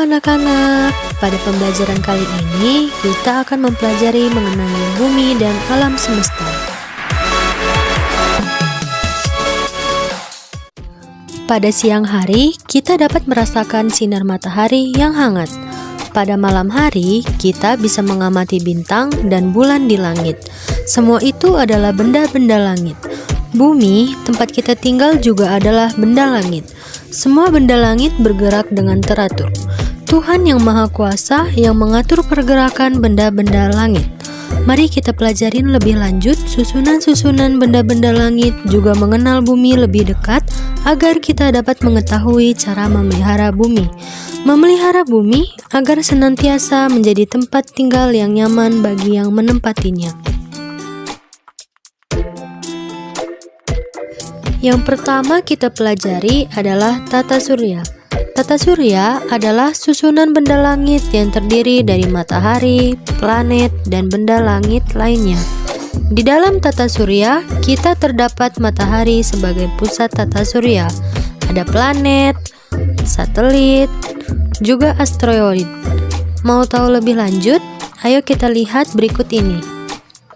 anak-anak, pada pembelajaran kali ini kita akan mempelajari mengenai bumi dan alam semesta. Pada siang hari, kita dapat merasakan sinar matahari yang hangat. Pada malam hari, kita bisa mengamati bintang dan bulan di langit. Semua itu adalah benda-benda langit. Bumi, tempat kita tinggal, juga adalah benda langit. Semua benda langit bergerak dengan teratur. Tuhan yang Maha Kuasa yang mengatur pergerakan benda-benda langit. Mari kita pelajarin lebih lanjut susunan-susunan benda-benda langit, juga mengenal bumi lebih dekat agar kita dapat mengetahui cara memelihara bumi. Memelihara bumi agar senantiasa menjadi tempat tinggal yang nyaman bagi yang menempatinya. Yang pertama kita pelajari adalah tata surya. Tata surya adalah susunan benda langit yang terdiri dari matahari, planet, dan benda langit lainnya. Di dalam tata surya, kita terdapat matahari sebagai pusat tata surya. Ada planet, satelit, juga asteroid. Mau tahu lebih lanjut? Ayo kita lihat berikut ini.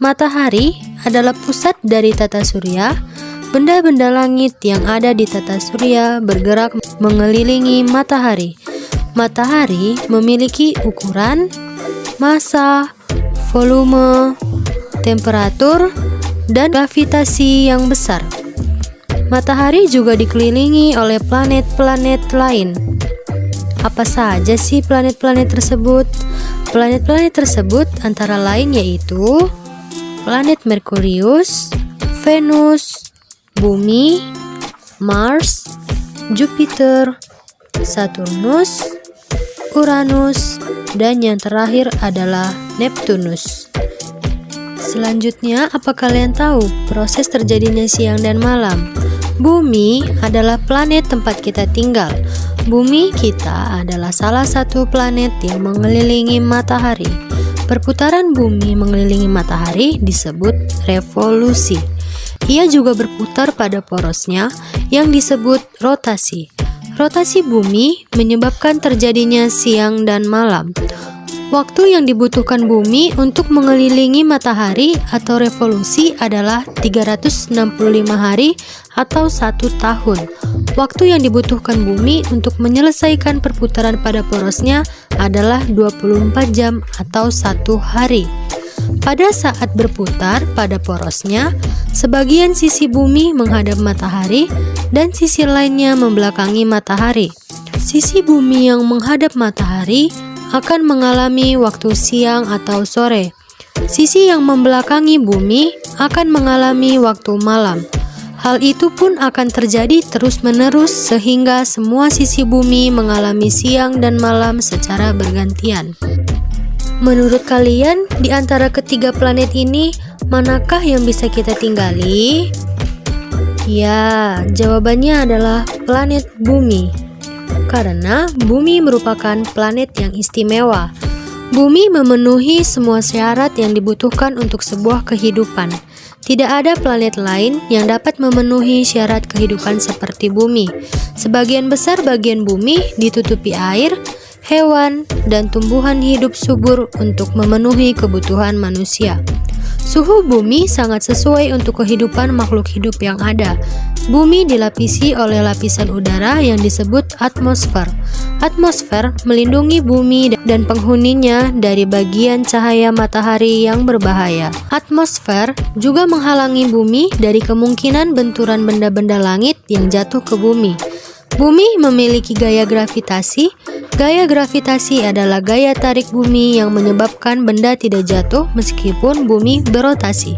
Matahari adalah pusat dari tata surya. Benda-benda langit yang ada di tata surya bergerak mengelilingi matahari. Matahari memiliki ukuran, massa, volume, temperatur, dan gravitasi yang besar. Matahari juga dikelilingi oleh planet-planet lain. Apa saja sih planet-planet tersebut? Planet-planet tersebut antara lain yaitu planet Merkurius, Venus, Bumi, Mars, Jupiter, Saturnus, Uranus, dan yang terakhir adalah Neptunus. Selanjutnya, apa kalian tahu proses terjadinya siang dan malam? Bumi adalah planet tempat kita tinggal. Bumi kita adalah salah satu planet yang mengelilingi matahari. Perputaran bumi mengelilingi matahari disebut revolusi. Ia juga berputar pada porosnya yang disebut rotasi. Rotasi bumi menyebabkan terjadinya siang dan malam. Waktu yang dibutuhkan bumi untuk mengelilingi matahari atau revolusi adalah 365 hari atau 1 tahun. Waktu yang dibutuhkan bumi untuk menyelesaikan perputaran pada porosnya adalah 24 jam atau 1 hari. Pada saat berputar pada porosnya, sebagian sisi bumi menghadap matahari dan sisi lainnya membelakangi matahari. Sisi bumi yang menghadap matahari akan mengalami waktu siang atau sore. Sisi yang membelakangi bumi akan mengalami waktu malam. Hal itu pun akan terjadi terus-menerus sehingga semua sisi bumi mengalami siang dan malam secara bergantian. Menurut kalian, di antara ketiga planet ini, manakah yang bisa kita tinggali? Ya, jawabannya adalah planet Bumi. Karena Bumi merupakan planet yang istimewa. Bumi memenuhi semua syarat yang dibutuhkan untuk sebuah kehidupan. Tidak ada planet lain yang dapat memenuhi syarat kehidupan seperti Bumi. Sebagian besar bagian Bumi ditutupi air, hewan, dan tumbuhan hidup subur untuk memenuhi kebutuhan manusia. Suhu bumi sangat sesuai untuk kehidupan makhluk hidup yang ada. Bumi dilapisi oleh lapisan udara yang disebut atmosfer. Atmosfer melindungi bumi dan penghuninya dari bagian cahaya matahari yang berbahaya. Atmosfer juga menghalangi bumi dari kemungkinan benturan benda-benda langit yang jatuh ke bumi. Bumi memiliki gaya gravitasi. Gaya gravitasi adalah gaya tarik bumi yang menyebabkan benda tidak jatuh meskipun bumi berotasi.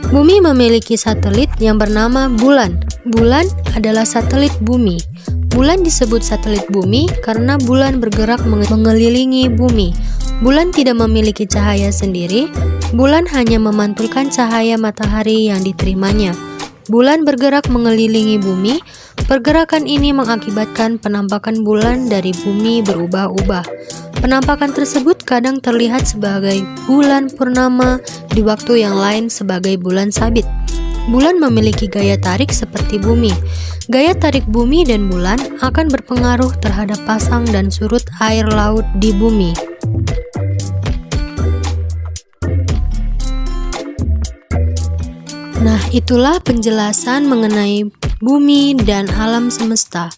Bumi memiliki satelit yang bernama bulan. Bulan adalah satelit bumi. Bulan disebut satelit bumi karena bulan bergerak mengelilingi bumi. Bulan tidak memiliki cahaya sendiri. Bulan hanya memantulkan cahaya matahari yang diterimanya. Bulan bergerak mengelilingi bumi. Pergerakan ini mengakibatkan penampakan bulan dari bumi berubah-ubah. Penampakan tersebut kadang terlihat sebagai bulan purnama, di waktu yang lain sebagai bulan sabit. Bulan memiliki gaya tarik seperti bumi. Gaya tarik bumi dan bulan akan berpengaruh terhadap pasang dan surut air laut di bumi. Nah, itulah penjelasan mengenai bumi dan alam semesta.